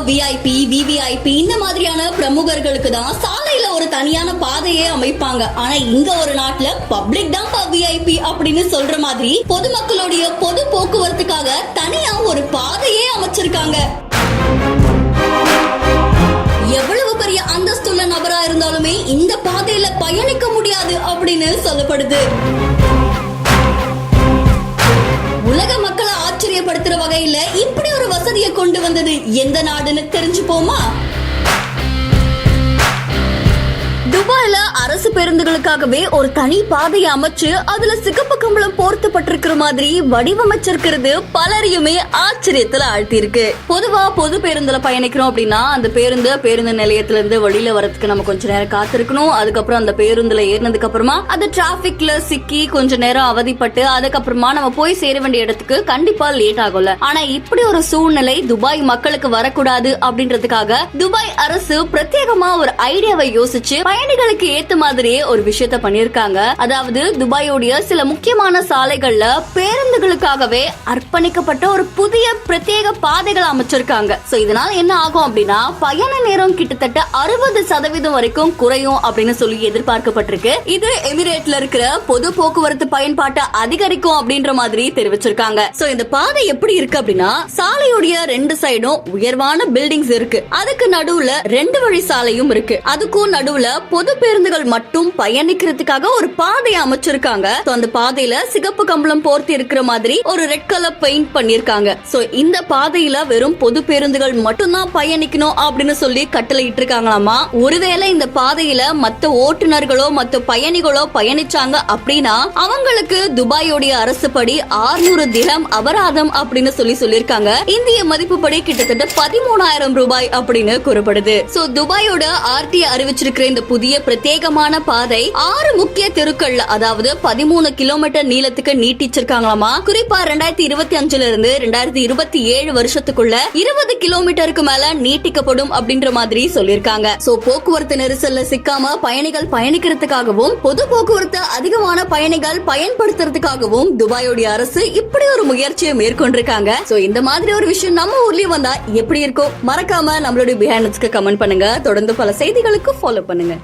VIP, VVIP இந்த மாதிரியான பிரமுகர்களுக்கு தான் சாலையில ஒரு தனியான பாதையே அமைப்பாங்க. ஆனா இங்க ஒரு நாட்டுல பப்ளிக் தான் விஐபி அப்படின்னு சொல்ற மாதிரி பொதுமக்களுடைய பொது போக்குவரத்துக்காக தனியா ஒரு பாதையே அமைச்சிருக்காங்க. எவ்வளவு பெரிய அந்தஸ்துள்ள நபரா இருந்தாலுமே இந்த பாதையில பயணிக்க முடியாது அப்படின்னு சொல்லப்படுது. உலக மக்களை ஆச்சரியப்படுத்துற வகையில இப்படி ஒரு வசதியை கொண்டு வந்தது எந்த நாடுன்னு தெரிஞ்சுப்போமா? துபாயில அரசு பேருந்துகளுக்காகவே ஒரு தனி பாதையை அமைச்சு அதுல சிகப்பு கம்பளம் போர்த்தப்பட்டிருக்கிற மாதிரி வடிவமைச்சிருக்கிறது பலரையுமே ஆச்சரியத்துல ஆழ்த்திருக்கு. பொதுவா பொது பேருந்துல பயணிக்கிறோம் அப்படின்னா அந்த பேருந்து நிலையத்துல இருந்து வெளியில வரதுக்கு நம்ம கொஞ்ச நேரம் காத்திருக்கணும். அதுக்கப்புறம் அந்த பேருந்துல ஏறினதுக்கு அப்புறமா அது டிராபிக்ல சிக்கி கொஞ்ச நேரம் அவதிப்பட்டு அதுக்கப்புறமா நம்ம போய் சேர வேண்டிய இடத்துக்கு கண்டிப்பா லேட் ஆகும்ல. ஆனா இப்படி ஒரு சூழ்நிலை துபாய் மக்களுக்கு வரக்கூடாது அப்படின்றதுக்காக துபாய் அரசு பிரத்யேகமா ஒரு ஐடியாவை யோசிச்சு பயணிகளுக்கு ஏத்த மாதிரியே ஒரு விஷயத்த பண்ணிருக்காங்க. அதாவது துபாயோடைய சில முக்கியமான சாலைகள்ல பேருந்துகளுக்காகவே அர்ப்பணிக்கப்பட்ட ஒரு புதிய பிரத்யேக பாதைகள் அமைச்சிருக்காங்க. இதனால என்ன ஆகும் அப்படின்னா பயண நேரம் கிட்டத்தட்ட 60% வரைக்கும் குறையும் அப்படின்னு சொல்லி எதிர்பார்க்கப்பட்டிருக்கு. இது எமிரேட்ல இருக்கிற பொது போக்குவரத்து பயன்பாட்டை அதிகரிக்கும் அப்படின்ற மாதிரி தெரிவிச்சிருக்காங்க. இந்த பாதை எப்படி இருக்கு அப்படின்னா சாலையுடைய 2 சைடும் உயர்வான பில்டிங்ஸ் இருக்கு. அதுக்கு நடுவுல 2 வழி சாலையும் இருக்கு. அதுக்கும் நடுவுல பொது பேருந்துகள் மட்டும் பயணிக்கிறதுக்காக ஒரு பாதையை அமைச்சிருக்காங்க. அந்த பாதையில சிகப்பு கம்பளம் போர்த்தி இருக்கிற மாதிரி ஒரு ரெட் கலர் பெயிண்ட் பண்ணிருக்காங்க. இந்த பாதையில வெறும் பொது பேருந்துகள் மட்டும் தான் பயணிக்கணும் அப்படின்னு சொல்லி கட்டளை இட்டு இருக்காங்களாமா. ஒருவேளை இந்த பாதையில மத்த ஓட்டுநர்களோ மத்த பயணிகளோ பயணிச்சாங்க அப்படின்னா அவங்களுக்கு துபாயோடைய அரசு படி 600 திர்ஹம் அபராதம் அப்படின்னு சொல்லிருக்காங்க. இந்திய மதிப்புப்படி கிட்டத்தட்ட 13,000 ரூபாய் அப்படின்னு கூறப்படுது. துபாயோட ஆர்டி அறிவிச்சிருக்கிற இந்த புதிய பிரத்யேகமான பாதை 6 முக்கிய தெருக்கள்ல அதாவது 13 கிலோமீட்டர் நீளத்துக்கு நீட்டிச்சிருக்காங்களாமா. குறிப்பா 2025 இருந்து 2027 வருஷத்துக்குள்ள 20 கிலோமீட்டருக்கு மேல நீட்டிக்கப்படும் அப்படின்ற மாதிரி சொல்லிருக்காங்க. போக்குவரத்து நெரிசல்ல சிக்காம பயணிகள் பயணிக்கிறதுக்காகவும் பொது போக்குவரத்து அதிகமான பயணிகள் பயன்படுத்துறதுக்காகவும் துபாயோடைய அரசு இப்படி ஒரு முயற்சியை மேற்கொண்டிருக்காங்க. இந்த மாதிரி ஒரு விஷயம் நம்ம ஊர்லயும் வந்தா எப்படி இருக்கும்? மறக்காம நம்மளுடைய பிஹைண்ட்ஸ்க்கு கமெண்ட் பண்ணுங்க. தொடர்ந்து பல செய்திகளுக்கு ஃபாலோ பண்ணுங்க.